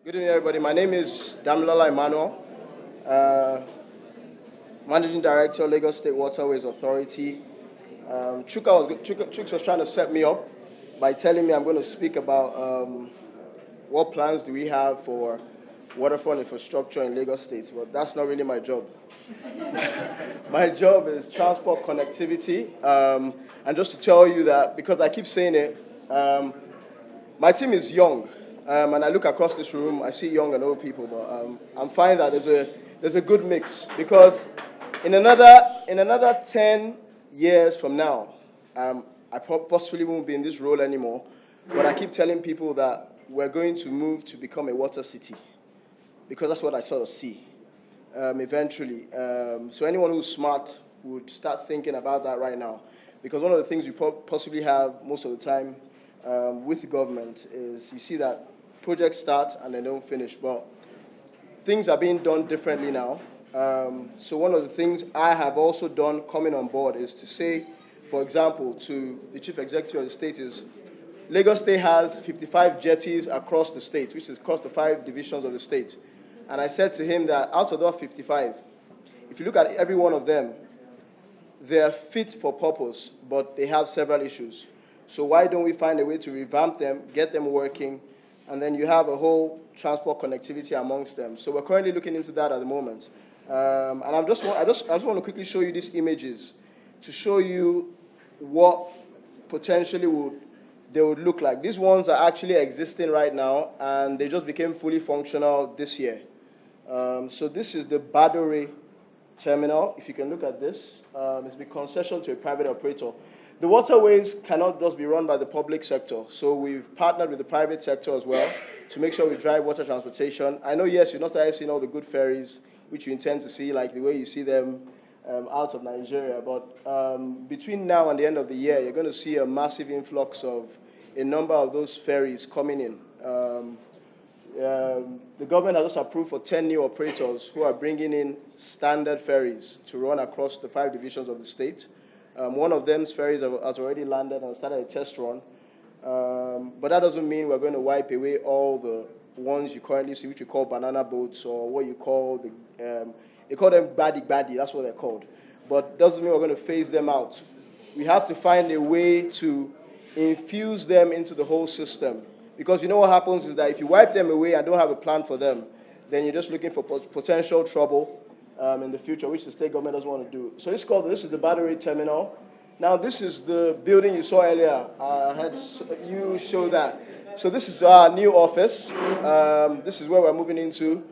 Good evening, everybody. My name is Damilola Emmanuel, uh, Managing Director, Lagos State Waterways Authority. Chuka was trying to set me up by telling me I'm going to speak about what plans do we have for waterfront infrastructure in Lagos State, but that's not really my job. My job is transport connectivity, and just to tell you that, because I keep saying it, my team is young, and I look across this room, I see young and old people, but I'm finding that there's a good mix, because in another 10 years from now, I possibly won't be in this role anymore, but I keep telling people that we're going to move to become a water city, because that's what I sort of see eventually. So anyone who's smart would start thinking about that right now, because one of the things we possibly have most of the time with the government is you see that projects start and they don't finish, but things are being done differently now. So one of the things I have also done coming on board is to say, for example, to the chief executive of the state is, Lagos State has 55 jetties across the state, which is across the 5 divisions of the state. And I said to him that out of those 55, if you look at every one of them, they're fit for purpose, but they have several issues. So why don't we find a way to revamp them, get them working, and then you have a whole transport connectivity amongst them. So we're currently looking into that at the moment. And I just want to quickly show you these images to show you what potentially they would look like. These ones are actually existing right now, and they just became fully functional this year. So this is the Badore terminal. If you can look at this, it's been concessioned to a private operator. The waterways cannot just be run by the public sector, so we've partnered with the private sector as well to make sure we drive water transportation. I know, yes, you're not starting seeing all the good ferries, which you intend to see, like the way you see them out of Nigeria, but between now and the end of the year, you're going to see a massive influx of a number of those ferries coming in. The government has just approved for 10 new operators who are bringing in standard ferries to run across the 5 divisions of the state. One of them's ferries has already landed and started a test run. But that doesn't mean we're going to wipe away all the ones you currently see, which we call banana boats, or what you call they call them gbadi, that's what they're called. But doesn't mean we're going to phase them out. We have to find a way to infuse them into the whole system. Because you know what happens is that if you wipe them away and don't have a plan for them, then you're just looking for potential trouble in the future, which the state government doesn't want to do. So this is the Badore terminal. Now this is the building you saw earlier. I had you show that. So this is our new office. This is where we're moving into.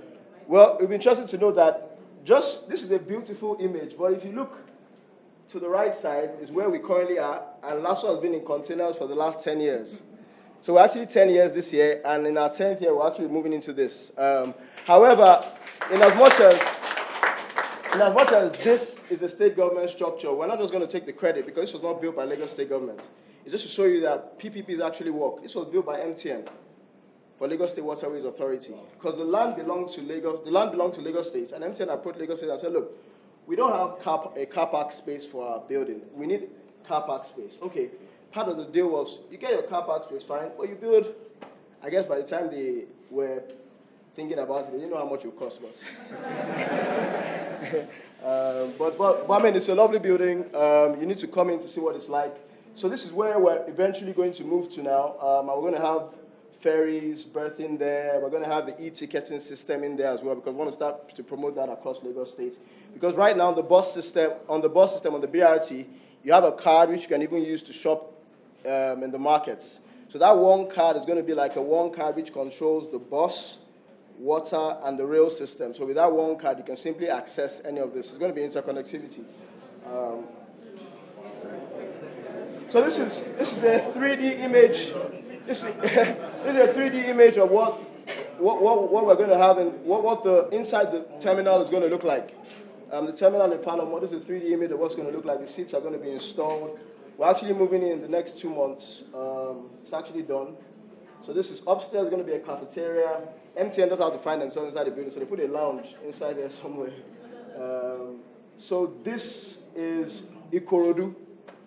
Well, it'll be interesting to know that this is a beautiful image, but if you look to the right side is where we currently are, and LASO has been in containers for the last 10 years. So we're actually 10 years this year, and in our 10th year, we're actually moving into this. However, in as much as this is a state government structure, we're not just going to take the credit, because this was not built by Lagos State government. It's just to show you that PPPs actually work. This was built by MTN, for Lagos State Waterways Authority, because the land belonged to Lagos State, and MTN approached Lagos State and said, look, we don't have a car park space for our building. We need car park space. Okay, part of the deal was you get your car park space, fine, but you build, I guess by the time they were thinking about it, they didn't know how much it would cost, but I mean, it's a lovely building. You need to come in to see what it's like. So this is where we're eventually going to move to now. We're going to have ferries berthing there. We're going to have the e-ticketing system in there as well, because we want to start to promote that across Lagos State. Because right now, on the bus system, on the BRT, you have a card which you can even use to shop in the markets. So that one card is going to be like a one card which controls the bus, water, and the rail system. So with that one card, you can simply access any of this. It's going to be interconnectivity. So this is a 3D image. This is a 3D image of what we're going to have and what the inside the terminal is going to look like. The terminal in Panama, this is a 3D image of what's going to look like. The seats are going to be installed. We're actually moving in the next 2 months. It's actually done. So this is upstairs, going to be a cafeteria. MTN doesn't have to find themselves inside the building, so they put a lounge inside there somewhere. So this is Ikorodu.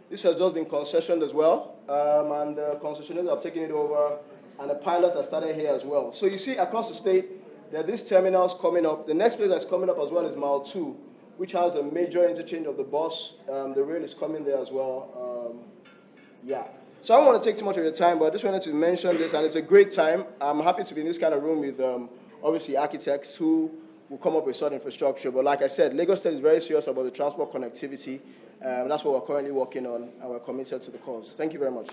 This has just been concessioned as well, and the concessionaires have taken it over and the pilots are started here as well. So you see across the state, there are these terminals coming up. The next place that's coming up as well is Mile 2, which has a major interchange of the bus. The rail is coming there as well. Yeah. So I don't want to take too much of your time, but I just wanted to mention this, and it's a great time. I'm happy to be in this kind of room with, obviously, architects who will come up with such infrastructure. But like I said, Lagos State is very serious about the transport connectivity. That's what we're currently working on, and we're committed to the cause. Thank you very much.